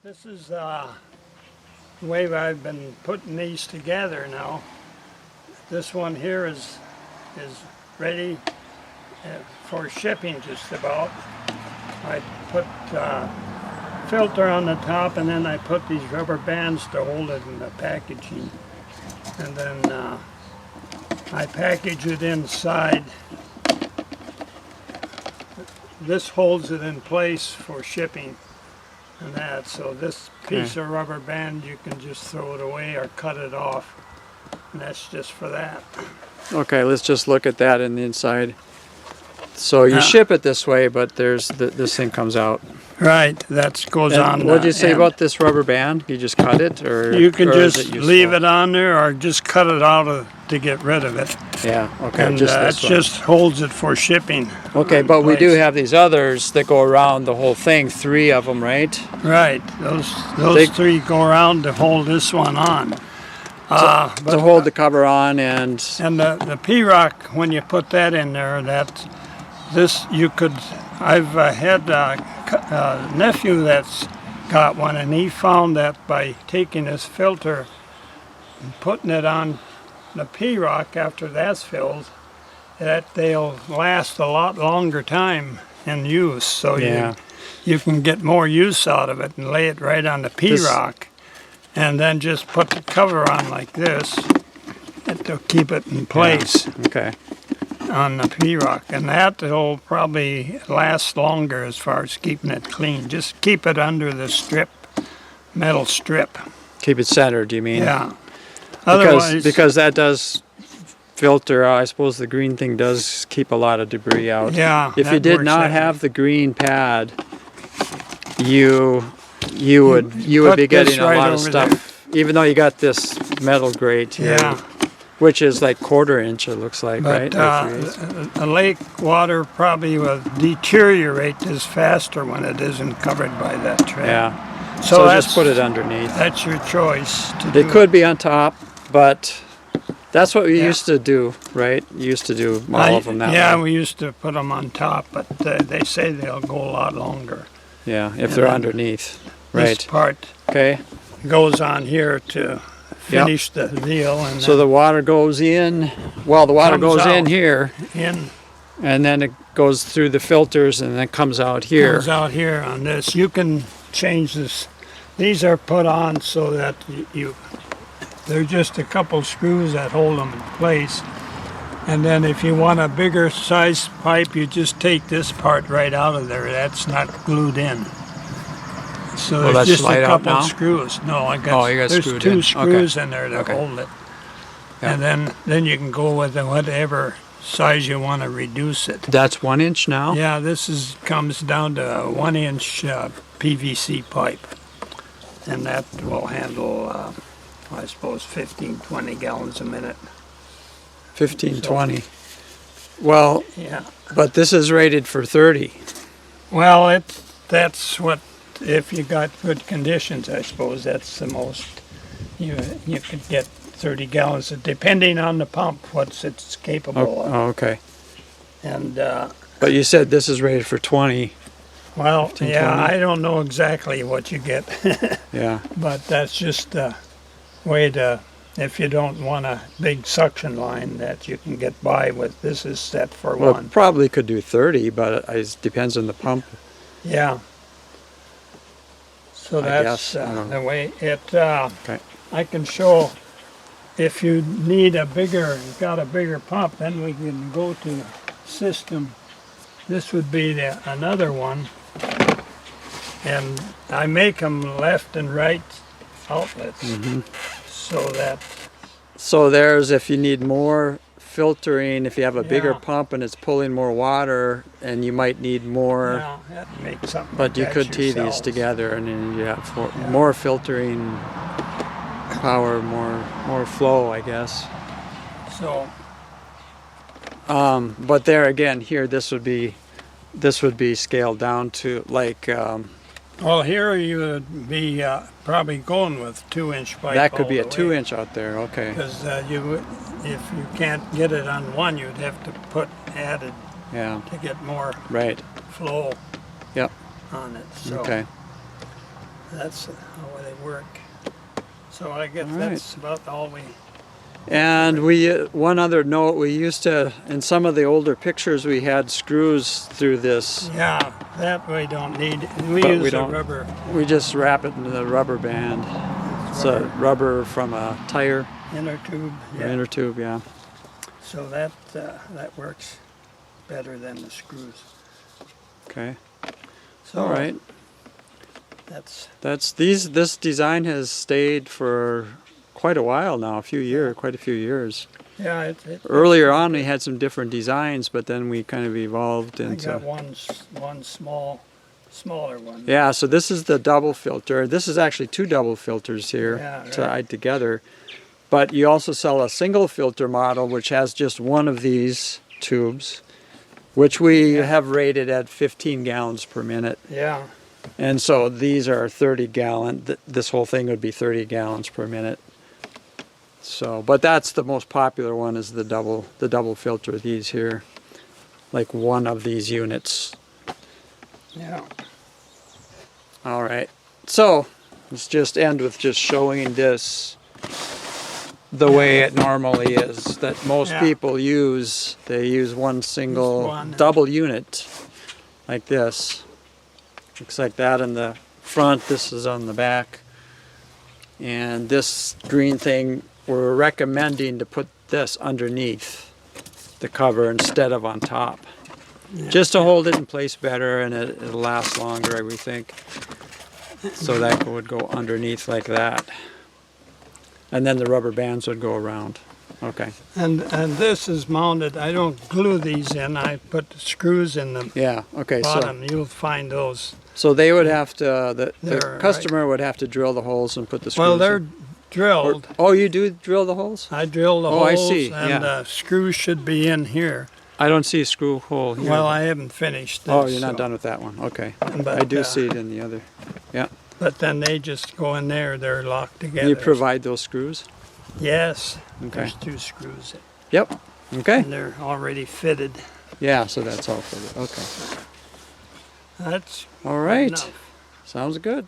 This is the way I've been putting these together now. This one here is ready for shipping just about. I put filter on the top, and then I put these rubber bands to hold it in the packaging. And then I package it inside. This holds it in place for shipping and that. So this piece of rubber band, you can just throw it away or cut it off. And that's just for that. Okay, let's just look at that in the inside. So you ship it this way, but there's this thing comes out. Right, that goes on. What did you say about this rubber band? You just cut it, or you can or just leave it on there, or just cut it out to get rid of it. Yeah, okay, And just that this one. just holds it for shipping. Okay, but we do have these others that go around the whole thing. 3 of them, right? Right, those 3 go around to hold this one on. To hold the cover on and the P-Rock, when you put that in there, I've had a nephew that's got one, and he found that by taking this filter and putting it on the P-Rock after that's filled, that they'll last a lot longer time in use. So you can get more use out of it and lay it right on the P-Rock. And then just put the cover on like this to keep it in place on the P-Rock. And that will probably last longer as far as keeping it clean. Just keep it under the strip, metal strip. keep it centered, you mean? Yeah. Otherwise, because that does filter, I suppose the green thing does keep a lot of debris out. Yeah. If you did not have the green pad, you would be getting a lot of stuff, even though you got this metal grate here, which is like 1/4 inch, it looks like, but, right? a lake water probably will deteriorate this faster when it isn't covered by that tray. Yeah. So just put it underneath. That's your choice. It could be on top, but that's what we used to do, right? You used to do all of them that way. Yeah, we used to put them on top, but they say they'll go a lot longer. Yeah, if they're underneath. This part goes on here to finish the deal. And so the water goes in, well, the water goes in here, and then it goes through the filters and then comes out here. Comes out here on this. You can change this. These are put on so that they're just a couple screws that hold them in place. And then if you want a bigger size pipe, you just take this part right out of there. That's not glued in. So there's just a couple screws. No, there's 2 screws in there to hold it. Yeah. And then you can go with whatever size you want to reduce it. That's 1 inch now? Yeah, this comes down to a 1 inch PVC pipe. And that will handle, I suppose, 15-20 gallons a minute. 15, 20. Well, but this is rated for 30. Well, that's what, if you got good conditions, I suppose that's the most you could get 30 gallons, depending on the pump, what it's capable of. Oh, okay. And but you said this is rated for 20. Well, 15, yeah, 20. I don't know exactly what you get. Yeah. But that's just a way to, if you don't want a big suction line that you can get by with, this is set for one. It probably could do 30, but it depends on the pump. Yeah. So that's the way it, I can show, if you need you've got a bigger pump, then we can go to system. This would be another one. And I make them left and right outlets. So there's, if you need more filtering, if you have a bigger pump and it's pulling more water, and you might need more, make something but you could tee these together, and then you have more filtering power, more flow, I guess. So but there again, here this would be scaled down to like well, here you would be probably going with 2-inch pipe. that could be a 2-inch out there. Okay. Because if you can't get it on one, you'd have to put added to get more flow on it. So. Okay. That's how they work. So I guess All right. that's about all we. And we, one other note, we used to, in some of the older pictures, we had screws through this. Yeah, that we don't need. We But use we the don't. rubber. We just wrap it into the rubber band. It's a rubber from a tire Inner tube. or Yeah. inner tube, yeah. So that works better than the screws. Okay. So All right. That's This design has stayed for quite a while now, quite a few years. yeah. Earlier on, we had some different designs, but then we kind of evolved I into. got one smaller one. Yeah, so this is the double filter. This is actually two double filters here Yeah, right. tied together. But you also sell a single filter model, which has just one of these tubes, which we have rated at 15 gallons per minute. Yeah. And so these are 30 gallon. This whole thing would be 30 gallons per minute. So, but that's the most popular one, is the double filter. These here, like one of these units. Yeah. All right. So let's just end with just showing this the way it normally is, that most Yeah. people use. They use one single Just one. double unit like this. Looks like that in the front. This is on the back. And this green thing, we're recommending to put this underneath the cover instead of on top. Just to hold it in place better, and it'll last longer, we think. So that would go underneath like that. And then the rubber bands would go around. Okay. And this is mounted. I don't glue these in. I put the screws in the Yeah, okay. bottom. You'll find those. So they would have to, the They're customer would have to drill the holes and put the screws Well, in. they're drilled. Oh, you do drill the holes? I drilled the Oh, holes, I see, and yeah. the screws should be in here. I don't see a screw hole here. Well, I haven't finished this. Oh, you're not so- done with that one. Okay. But, I do see it in the other. Yeah. But then they just go in there. They're locked together. You provide those screws? Yes. Okay. There's two screws, Yep. Okay. and they're already fitted. Yeah, so that's all for it. Okay. That's All right. enough. Sounds good.